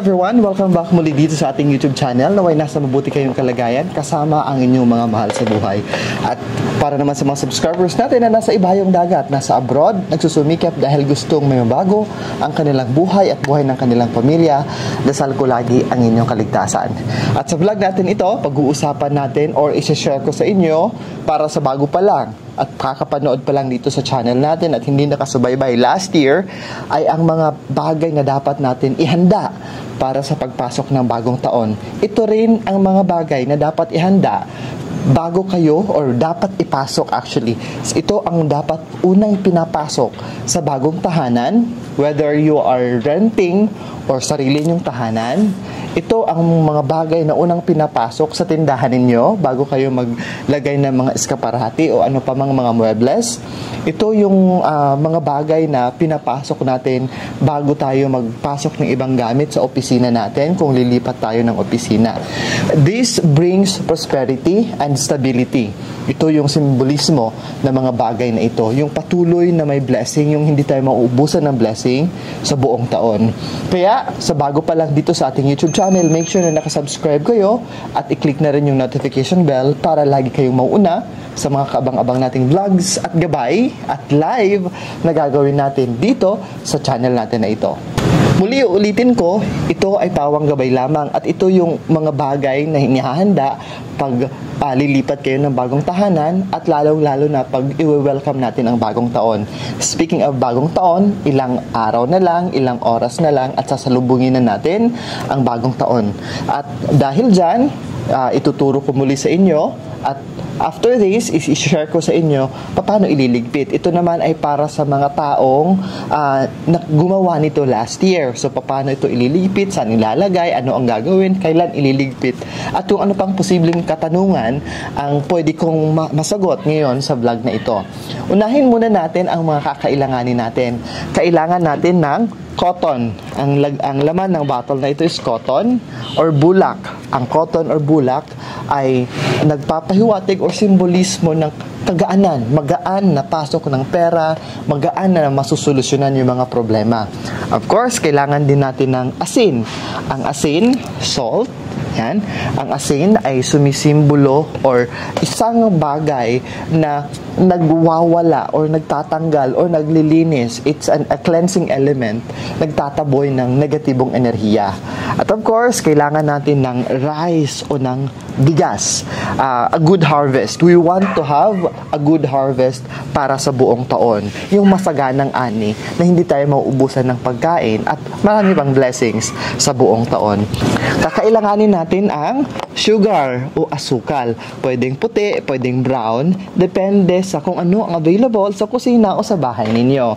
everyone! Welcome back muli dito sa ating YouTube channel. Naway nasa mabuti kayong kalagayan kasama ang inyong mga mahal sa buhay. At para naman sa mga subscribers natin na nasa ibayong dagat, nasa abroad, nagsusumikap dahil gustong may mabago ang kanilang buhay at buhay ng kanilang pamilya, dasal ko lagi ang inyong kaligtasan. At sa vlog natin ito, pag-uusapan natin or isa-share ko sa inyo para sa bago pa lang at kakapanood pa lang dito sa channel natin at hindi nakasubaybay last year ay ang mga bagay na dapat natin ihanda para sa pagpasok ng bagong taon. Ito rin ang mga bagay na dapat ihanda bago kayo or dapat ipasok actually. Ito ang dapat unang pinapasok sa bagong tahanan, whether you are renting or sarili nyong tahanan. Ito ang mga bagay na unang pinapasok sa tindahan ninyo bago kayo maglagay ng mga eskaparate o ano pa mang mga muebles. Ito yung mga bagay na pinapasok natin bago tayo magpasok ng ibang gamit sa opisina natin kung lilipat tayo ng opisina. This brings prosperity and stability. Ito yung simbolismo ng mga bagay na ito. Yung patuloy na may blessing, yung hindi tayo mauubusan ng blessing sa buong taon. Kaya, sa bago pa lang dito sa ating YouTube channel, make sure na nakasubscribe kayo at i-click na rin yung notification bell para lagi kayong mauuna sa mga kaabang-abang nating vlogs at gabay at live na gagawin natin dito sa channel natin na ito. Muli ulitin ko, ito ay pawang gabay lamang at ito yung mga bagay na hinihahanda pag lilipat kayo ng bagong tahanan at lalong-lalo na pag i-welcome natin ang bagong taon. Speaking of bagong taon, ilang araw na lang, ilang oras na lang at sasalubungin na natin ang bagong taon. At dahil dyan, ituturo ko muli sa inyo at after this, i-share ko sa inyo paano ililigpit. Ito naman ay para sa mga taong gumawa nito last year. So, paano ito ililigpit, saan ilalagay, ano ang gagawin, kailan ililigpit. At kung ano pang posibleng katanungan ang pwede kong masagot ngayon sa vlog na ito. Unahin muna natin ang mga kakailanganin natin. Kailangan natin ng cotton. Ang laman ng bottle na ito is cotton or bulak. Ang cotton or bulak ay nagpapahiwatig o simbolismo ng kagaanan, magaan na pasok ng pera, magaan na masusolusyonan yung mga problema. Of course, kailangan din natin ng asin. Ang asin, salt. Yan. Ang asin ay sumisimbolo or isang bagay na nagwawala or nagtatanggal or naglilinis. It's a cleansing element, nagtataboy ng negatibong enerhiya. At of course, kailangan natin ng rice o ng bigas. A good harvest. We want to have a good harvest para sa buong taon. Yung masaganang ani na hindi tayo mauubusan ng pagkain at marami pang blessings sa buong taon. Kakailanganin natin ang sugar o asukal. Pwedeng puti, pwedeng brown, depende sa kung ano ang available sa kusina o sa bahay ninyo.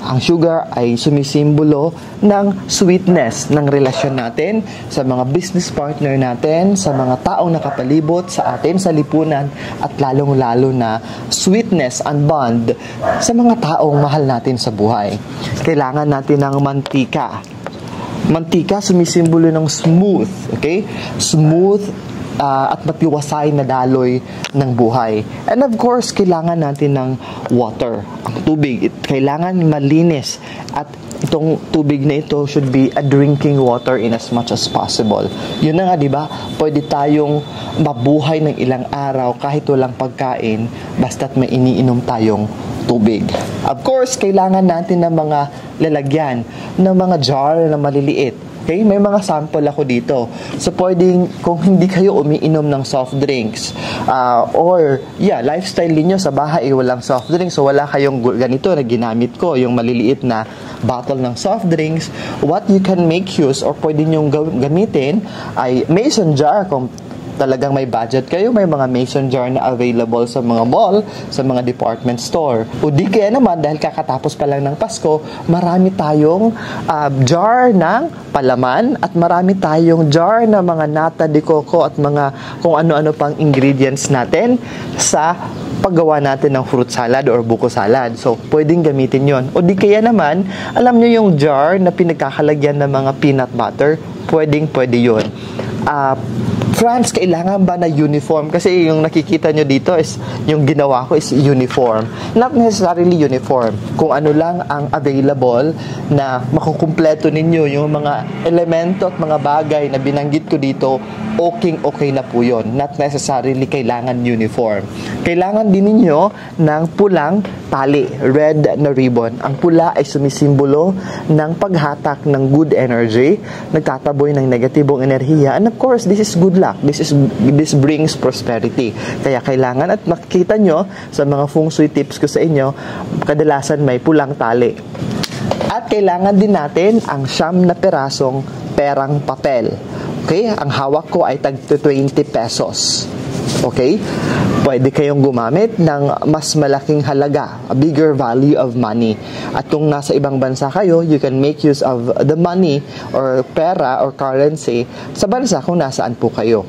Ang sugar ay sumisimbolo ng sweetness ng relasyon natin sa mga business partner natin, sa mga taong nakapalibot sa atin sa lipunan at lalong-lalo na sweetness and bond sa mga taong mahal natin sa buhay. Kailangan natin ng mantika. Mantika sumisimbolo ng smooth, okay? Smooth at matiwasay na daloy ng buhay. And of course, kailangan natin ng water, ang tubig. Kailangan malinis at itong tubig na ito should be a drinking water in as much as possible. Yun na nga, di ba? Pwede tayong mabuhay ng ilang araw kahit walang pagkain basta't may iniinom tayong tubig. Of course, kailangan natin ng mga lalagyan, ng mga jar na maliliit. Okay? May mga sample ako dito. So, pwedeng, kung hindi kayo umiinom ng soft drinks, lifestyle niyo sa bahay, walang soft drinks, so wala kayong ganito na ginamit ko, yung maliliit na bottle ng soft drinks, what you can make use or pwede nyo gamitin ay mason jar. Kung talagang may budget kayo, may mga mason jar na available sa mga mall, sa mga department store. O di kaya naman, dahil kakatapos pa lang ng Pasko, marami tayong jar ng palaman at marami tayong jar ng mga nata de coco at mga kung ano-ano pang ingredients natin sa paggawa natin ng fruit salad or buko salad. So, pwedeng gamitin yon. O di kaya naman, alam nyo yung jar na pinagkakalagyan ng mga peanut butter, pwede yun. Franz, kailangan ba na uniform? Kasi yung nakikita nyo dito is, yung ginawa ko is uniform. Not necessarily uniform. Kung ano lang ang available na makukumpleto ninyo, yung mga elemento at mga bagay na binanggit ko dito, okay na po yun. Not necessarily kailangan uniform. Kailangan din ninyo ng pulang tali, red na ribbon. Ang pula ay sumisimbolo ng paghatak ng good energy, nagtataboy ng negatibong enerhiya, and of course, this is good luck. This brings prosperity. Kaya kailangan, at makikita nyo sa mga feng shui tips ko sa inyo, kadalasan may pulang tali. At kailangan din natin ang 9 na pirasong perang papel. Okay? Ang hawak ko ay tag 20 pesos. Okay? Pwede kayong gumamit ng mas malaking halaga, a bigger value of money. At kung nasa ibang bansa kayo, you can make use of the money or pera or currency sa bansa kung nasaan po kayo.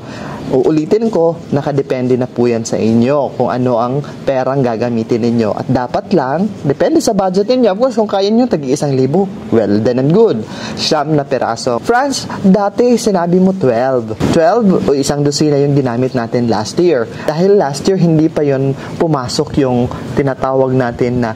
Uulitin ko, nakadepende na po yan sa inyo kung ano ang perang gagamitin ninyo. At dapat lang, depende sa budget ninyo. Of course, kung kaya nyo, tag-1,000, well, then and good. 9 na peraso. Franz, dati sinabi mo 12. 12 o 1 dosina yung ginamit natin last year. Dahil last year, hindi pa yon pumasok yung tinatawag natin na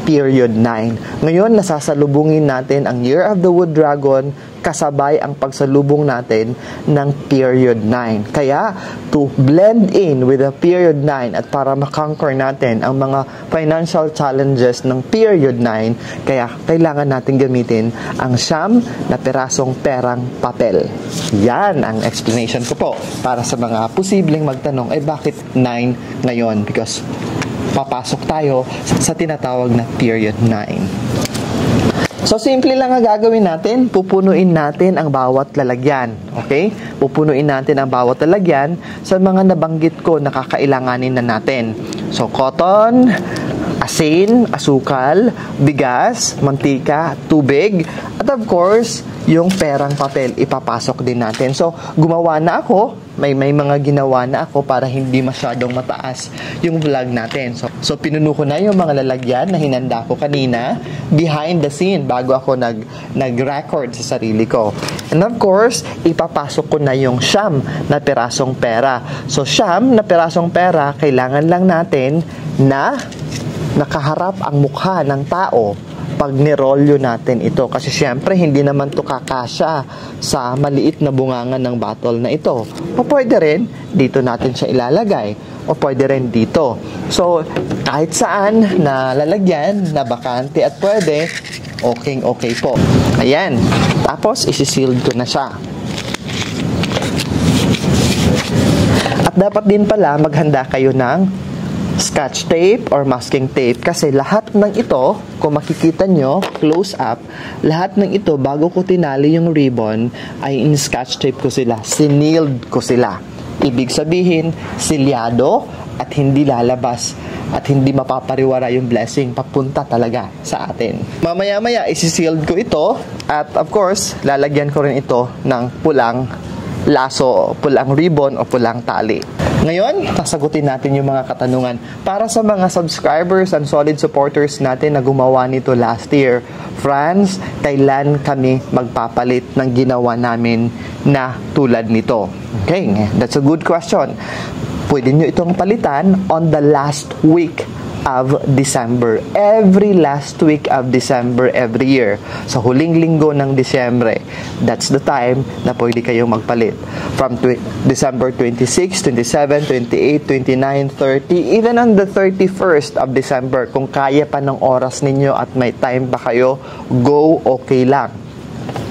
period 9. Ngayon, nasasalubungin natin ang Year of the Wood Dragon kasabay ang pagsalubong natin ng period 9. Kaya, to blend in with the period 9 at para makonquer natin ang mga financial challenges ng period 9, kaya kailangan natin gamitin ang 9 na pirasong perang papel. Yan ang explanation ko po para sa mga posibleng magtanong, bakit 9 ngayon? Because papasok tayo sa tinatawag na period 9. So, simple lang ang gagawin natin. Pupunuin natin ang bawat lalagyan. Okay? Pupunuin natin ang bawat lalagyan sa mga nabanggit ko na kakailanganin na natin. So, cotton, asin, asukal, bigas, mantika, tubig, at of course, yung perang papel, ipapasok din natin. So, gumawa na ako, may mga ginawa na ako para hindi masyadong mataas yung vlog natin. So pinuno ko na yung mga lalagyan na hinanda ko kanina behind the scene bago ako nag-record sa sarili ko. And of course, ipapasok ko na yung 9 na pirasong pera. So 9 na pirasong pera, kailangan lang natin na nakaharap ang mukha ng tao pag nirolyo natin ito. Kasi syempre, hindi naman to kakasya sa maliit na bungangan ng bottle na ito. O pwede rin, dito natin siya ilalagay. O pwede rin dito. So, kahit saan na lalagyan, na bakante at pwede, okay po. Ayan. Tapos, isi-sealed ko na siya. At dapat din pala, maghanda kayo ng scotch tape or masking tape kasi lahat ng ito, kung makikita nyo close up, lahat ng ito bago ko tinali yung ribbon ay in scotch tape ko sila, siniled ko sila. Ibig sabihin, silyado at hindi lalabas at hindi mapapariwara yung blessing papunta talaga sa atin. Mamaya-maya isi-sealed ko ito at of course lalagyan ko rin ito ng pulang laso, pulang ribbon o pulang tali. Ngayon, sasagutin natin yung mga katanungan. Para sa mga subscribers and solid supporters natin na gumawa nito last year, Franz, kailan kami magpapalit ng ginawa namin na tulad nito? Okay, that's a good question. Pwede nyo itong palitan on the last week of December. Every last week of December every year. Sa huling linggo ng Disyembre, that's the time na pwede kayong magpalit. From December 26, 27, 28, 29, 30, even on the 31st of December, kung kaya pa ng oras ninyo at may time pa kayo, go, okay lang.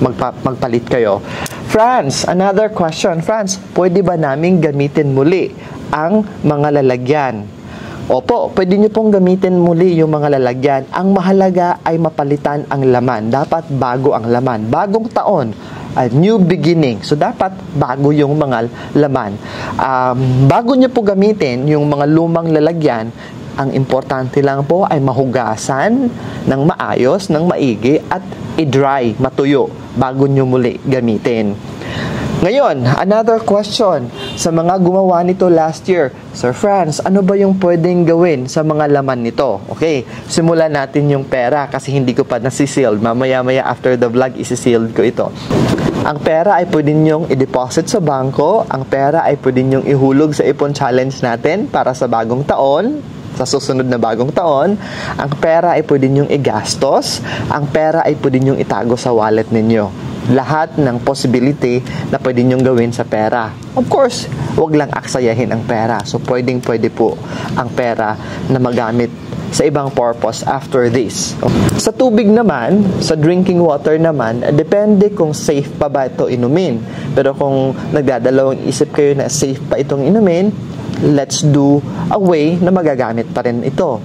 Magpalit kayo. Franz, another question. Franz, pwede ba namin gamitin muli ang mga lalagyan? Opo, pwede nyo pong gamitin muli yung mga lalagyan. Ang mahalaga ay mapalitan ang laman. Dapat bago ang laman. Bagong taon, a new beginning. So, dapat bago yung mga laman. Bago nyo po gamitin yung mga lumang lalagyan, ang importante lang po ay mahugasan ng maayos, ng maigi, at i-dry, matuyo, bago nyo muli gamitin. Ngayon, another question. Sa mga gumawa nito last year, Sir Franz, ano ba yung pwedeng gawin sa mga laman nito? Okay, simulan natin yung pera kasi hindi ko pa nasisealed. Mamaya-maya after the vlog, isi-sealed ko ito. Ang pera ay pwede nyong i-deposit sa bangko. Ang pera ay pwede nyong ihulog sa ipon challenge natin para sa bagong taon, sa susunod na bagong taon. Ang pera ay pwede nyong igastos. Ang pera ay pwede nyong itago sa wallet ninyo. Lahat ng possibility na pwede nyong gawin sa pera. Of course, wag lang aksayahin ang pera. So, pwede po ang pera na magamit sa ibang purpose after this. Sa tubig naman, sa drinking water naman, depende kung safe pa ba ito inumin. Pero kung nagdadalawang isip kayo na safe pa itong inumin, let's do a way na magagamit pa rin ito.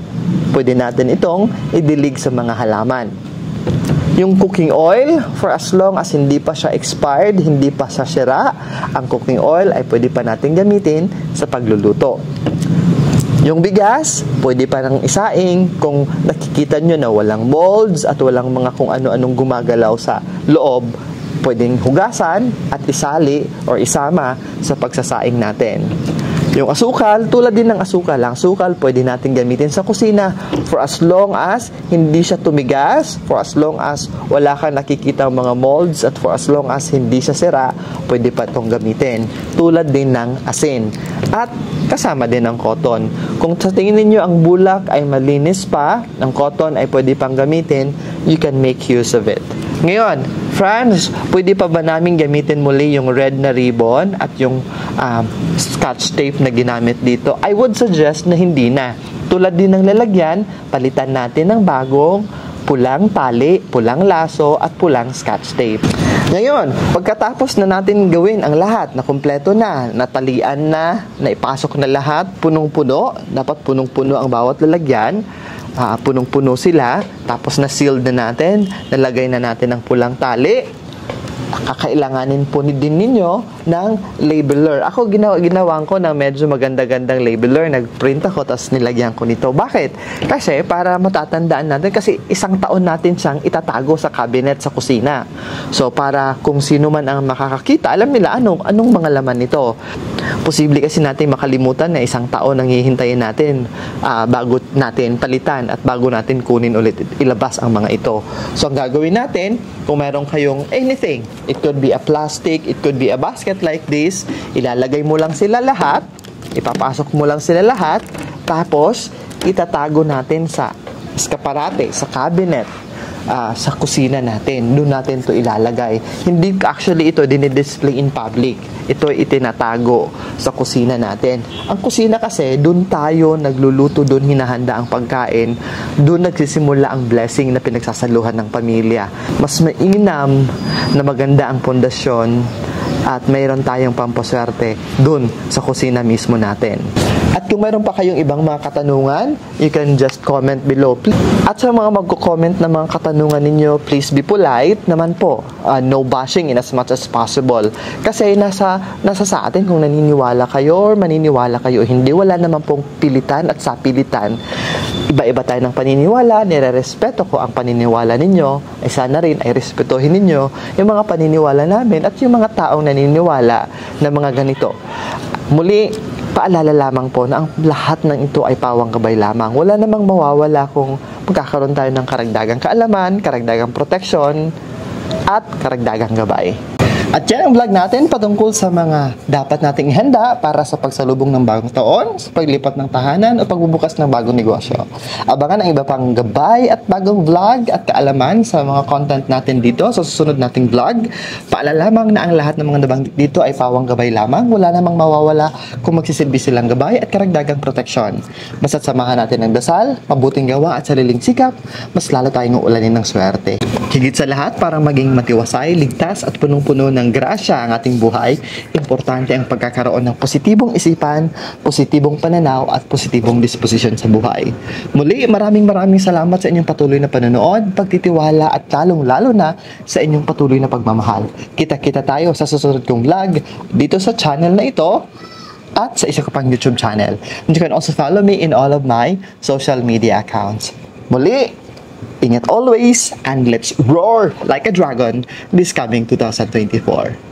Pwede natin itong idilig sa mga halaman. Yung cooking oil, for as long as hindi pa siya expired, hindi pa siya sira, ang cooking oil ay pwede pa natin gamitin sa pagluluto. Yung bigas, pwede pa nang isaing kung nakikita nyo na walang molds at walang mga kung ano-anong gumagalaw sa loob, pwedeng hugasan at isali or isama sa pagsasaing natin. Yung asukal, tulad din ng asukal. Ang asukal, pwede natin gamitin sa kusina for as long as hindi siya tumigas, for as long as wala kang nakikita mga molds, at for as long as hindi siya sira, pwede pa itong gamitin. Tulad din ng asin. At kasama din ng cotton. Kung sa tingin ninyo ang bulak ay malinis pa, ang cotton ay pwede pang gamitin, you can make use of it. Ngayon, friends, pwede pa ba namin gamitin muli yung red na ribbon at yung scotch tape na ginamit dito? I would suggest na hindi na. Tulad din ng lalagyan, palitan natin ng bagong pulang tali, pulang laso, at pulang scotch tape. Ngayon, pagkatapos na natin gawin ang lahat, na kumpleto na, natalian na, naipasok na lahat, punong-puno, dapat punong-puno ang bawat lalagyan, punong-puno sila, tapos na-sealed na natin, nalagay na natin ang pulang tali, kakailanganin po din ninyo ng labeler. Ako ginawan ko ng medyo maganda-gandang labeler. Nag-print ako, tapos nilagyan ko nito. Bakit? Kasi para matatandaan natin, kasi isang taon natin siyang itatago sa cabinet sa kusina. So, para kung sino man ang makakakita, alam nila anong mga laman nito. Posible kasi natin makalimutan na isang taon ang hihintayin natin bago natin palitan at bago natin kunin ulit, ilabas ang mga ito. So, ang gagawin natin, kung meron kayong anything, it could be a plastic, it could be a basket like this, ilalagay mo lang sila lahat, ipapasok mo lang sila lahat, tapos itatago natin sa eskaparate, sa cabinet, sa kusina natin. Doon natin to ilalagay. Hindi actually ito dinidisplay in public. Ito itinatago sa kusina natin. Ang kusina kasi, doon tayo nagluluto, doon hinahanda ang pagkain, doon nagsisimula ang blessing na pinagsasaluhan ng pamilya. Mas mainam na maganda ang pundasyon at mayroon tayong pampaswerte doon sa kusina mismo natin. At kung mayroon pa kayong ibang mga katanungan, you can just comment below. At sa mga magko-comment na mga katanungan ninyo, please be polite naman po. No bashing in as much as possible. Kasi nasa sa atin kung naniniwala kayo or maniniwala kayo. Hindi, wala naman pong pilitan at sapilitan. Iba-iba tayo ng paniniwala, nire-respeto ko ang paniniwala ninyo. Ay sana rin ay respetuhin ninyo yung mga paniniwala namin at yung mga taong naniniwala na mga ganito. Muli, paalala lamang po na ang lahat ng ito ay pawang gabay lamang. Wala namang mawawala kung magkakaroon tayo ng karagdagang kaalaman, karagdagang proteksyon, at karagdagang gabay. At yan ang vlog natin patungkol sa mga dapat nating ihanda para sa pagsalubong ng bagong taon, sa paglipat ng tahanan o pagbubukas ng bagong negosyo. Abangan ang iba pang gabay at bagong vlog at kaalaman sa mga content natin dito sa susunod nating vlog. Paalala lamang na ang lahat ng mga nabanggit dito ay pawang gabay lamang. Wala namang mawawala kung magsisilbi silang gabay at karagdagang proteksyon. Basta't samahan natin ng dasal, mabuting gawa at sariling sikap, mas lalo tayong uulanin ng swerte. Higit sa lahat, para maging matiwasay, ligtas at punong-puno ng grasya ang ating buhay, importante ang pagkakaroon ng positibong isipan, positibong pananaw at positibong disposisyon sa buhay. Muli, maraming salamat sa inyong patuloy na panonood, pagtitiwala at lalong-lalo na sa inyong patuloy na pagmamahal. Kita-kita tayo sa susunod kong vlog dito sa channel na ito at sa isa ko pang YouTube channel. And you can also follow me in all of my social media accounts. Muli, ingat always, and let's roar like a dragon this coming 2024.